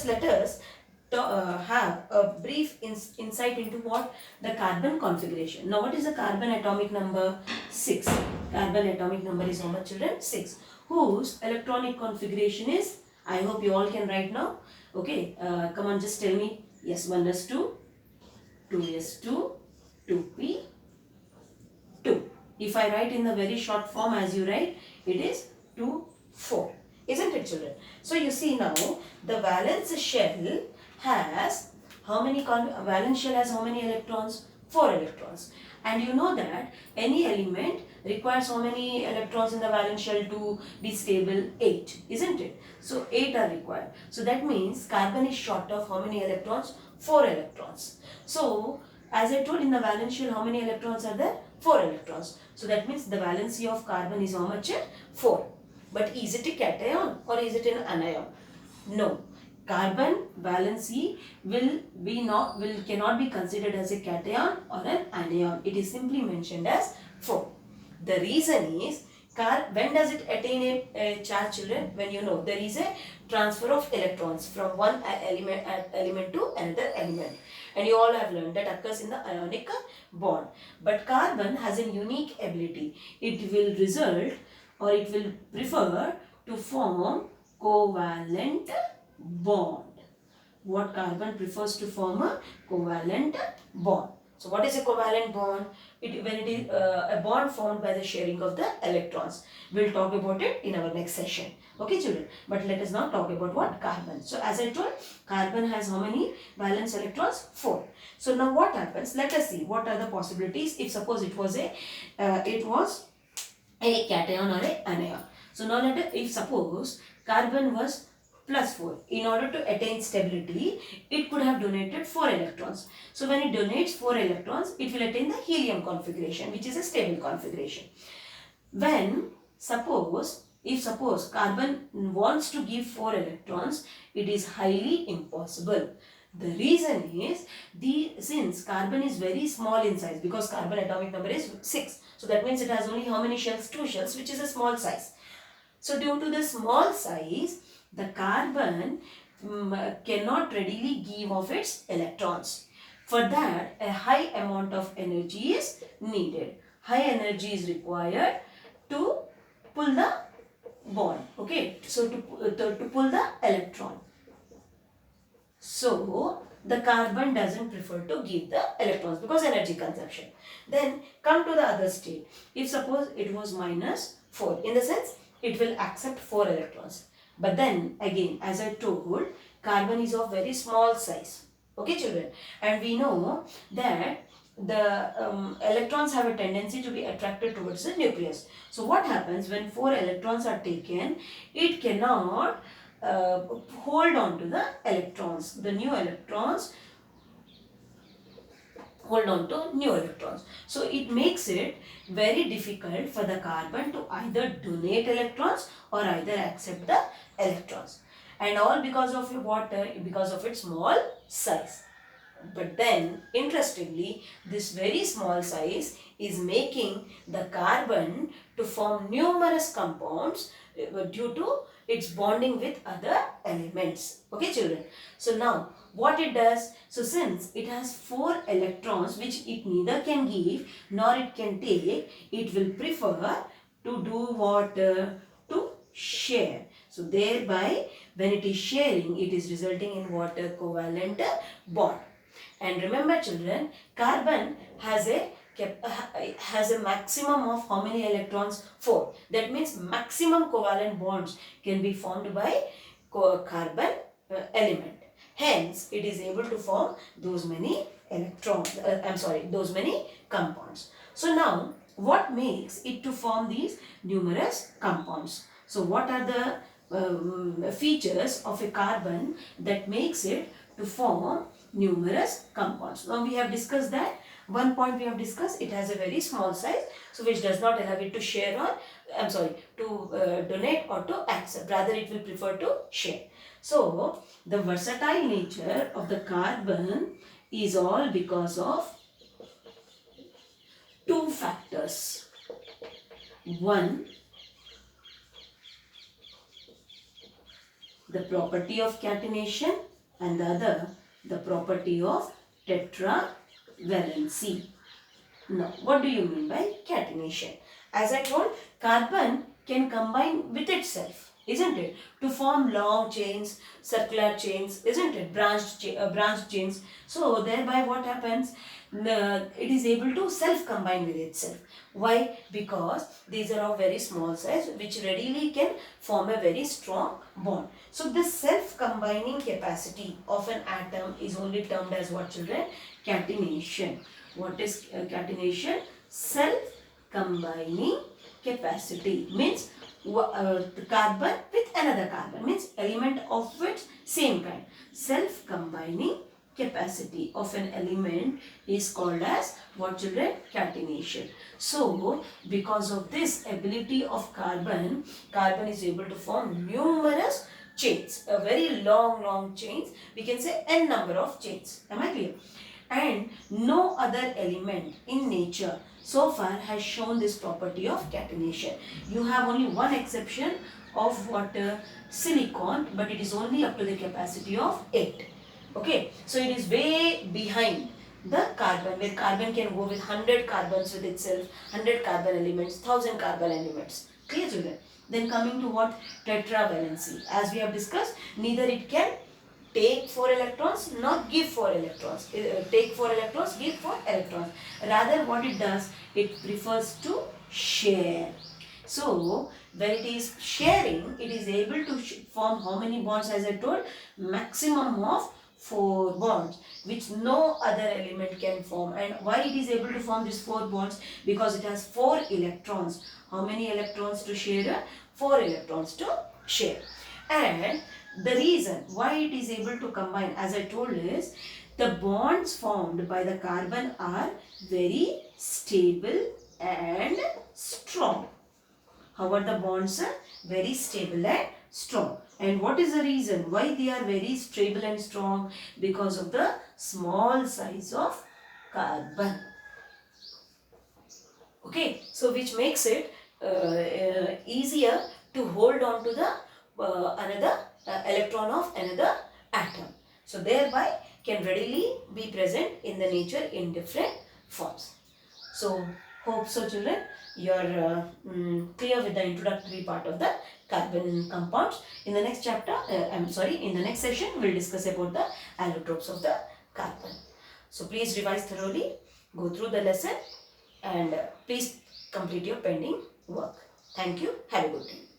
just let us have a brief insight into what the carbon configuration. Now what is the carbon atomic number? 6. Carbon atomic number is how much, children? 6. Whose electronic configuration is, I hope you all can write now. Okay, come on, just tell me. Yes, 1s2, 2s2, 2p, 2. If I write in the very short form as you write, it is 2, 4. Isn't it, children? So you see now, the valence shell has how many, valence shell has how many electrons? 4 electrons. And you know that any element requires how many electrons in the valence shell to be stable? 8, isn't it? So 8 are required. So that means carbon is short of how many electrons? 4 electrons. So as I told, in the valence shell, how many electrons are there? 4 electrons. So that means the valency of carbon is how much? 4. But is it a cation or is it an anion? No. Carbon valency cannot be considered as a cation or an anion. It is simply mentioned as 4. The reason is, when does it attain a charge, children? When you know there is a transfer of electrons from one element to another element. And you all have learned that occurs in the ionic bond. But carbon has a unique ability. It will result, or it will prefer to form covalent bond. What carbon prefers to form? A covalent bond. So what is a covalent bond? When it is a bond formed by the sharing of the electrons. We'll talk about it in our next session. Okay, children. But let us now talk about what? Carbon. So as I told, carbon has how many valence electrons? 4. So now what happens? Let us see what are the possibilities if suppose it was a cation or a anion. So now if suppose carbon was plus 4. In order to attain stability, it could have donated 4 electrons. So when it donates 4 electrons, it will attain the helium configuration, which is a stable configuration. If suppose carbon wants to give 4 electrons, it is highly impossible. The reason is, since carbon is very small in size, because carbon atomic number is 6. So that means it has only how many shells? 2 shells, which is a small size. So due to the small size, the carbon cannot readily give off its electrons. For that, a high amount of energy is needed. High energy is required to pull the bond. Okay, so to pull the electron. So the carbon doesn't prefer to give the electrons because energy consumption. Then come to the other state. If suppose it was minus 4, in the sense it will accept 4 electrons. But then again, as I told, carbon is of very small size. Okay, children. And we know that the electrons have a tendency to be attracted towards the nucleus. So what happens when 4 electrons are taken? It cannot hold on to the electrons. The new electrons hold on to new electrons. So it makes it very difficult for the carbon to either donate electrons or either accept the electrons. And all because of what? Because of its small size. But then, interestingly, this very small size is making the carbon to form numerous compounds due to its bonding with other elements. Okay, children. So now, what it does? So since it has 4 electrons which it neither can give nor it can take, it will prefer to do what? To share. So thereby, when it is sharing, it is resulting in what? A covalent bond. And remember, children, carbon has a maximum of how many electrons? 4. That means maximum covalent bonds can be formed by carbon element. Hence, it is able to form those many those many compounds. So now, what makes it to form these numerous compounds? So what are the features of a carbon that makes it to form numerous compounds? Now we have discussed that. One point we have discussed, it has a very small size, so which does not allow it to share or to donate or to accept. Rather, it will prefer to share. So the versatile nature of the carbon is all because of 2 factors. One, the property of catenation, and the other the property of Tetra Valency. Now, what do you mean by catenation? As I told, carbon can combine with itself, isn't it? To form long chains, circular chains, isn't it? Branched chains. So, thereby what happens? It is able to self-combine with itself. Why? Because these are of very small size, which readily can form a very strong bond. So, the self-combining capacity of an atom is only termed as what, children? Catenation. What is catenation? Self-combining capacity means the carbon with another carbon, means element of which same kind. Self-combining capacity of an element is called as what, children? Catenation. So, because of this ability of carbon is able to form numerous chains, a very long chains. We can say n number of chains. Am I clear? And no other element in nature so far has shown this property of catenation. You have only one exception of what, silicon, but it is only up to the capacity of 8. Okay, so it is way behind the carbon, where carbon can go with 100 carbons with itself, 100 carbon elements, 1000 carbon elements. Clear, children? Then coming to what? Tetra valency. As we have discussed, neither it can take 4 electrons, not give 4 electrons. Take 4 electrons, give 4 electrons. Rather, what it does, it prefers to share. So, when it is sharing, it is able to form how many bonds, as I told? Maximum of 4 bonds, which no other element can form. And why it is able to form these 4 bonds? Because it has 4 electrons. How many electrons to share? 4 electrons to share. And the reason why it is able to combine, as I told, is the bonds formed by the carbon are very stable and strong. How are the bonds? Very stable and strong. And what is the reason why they are very stable and strong? Because of the small size of carbon. Okay, so which makes it easier to hold on to the another electron of another atom. So thereby can readily be present in the nature in different forms. So hope so, children, you are clear with the introductory part of the carbon compounds. In the next chapter, in the next session, we will discuss about the allotropes of the carbon. So please revise thoroughly, go through the lesson, and please complete your pending work. Thank you. Have a good day.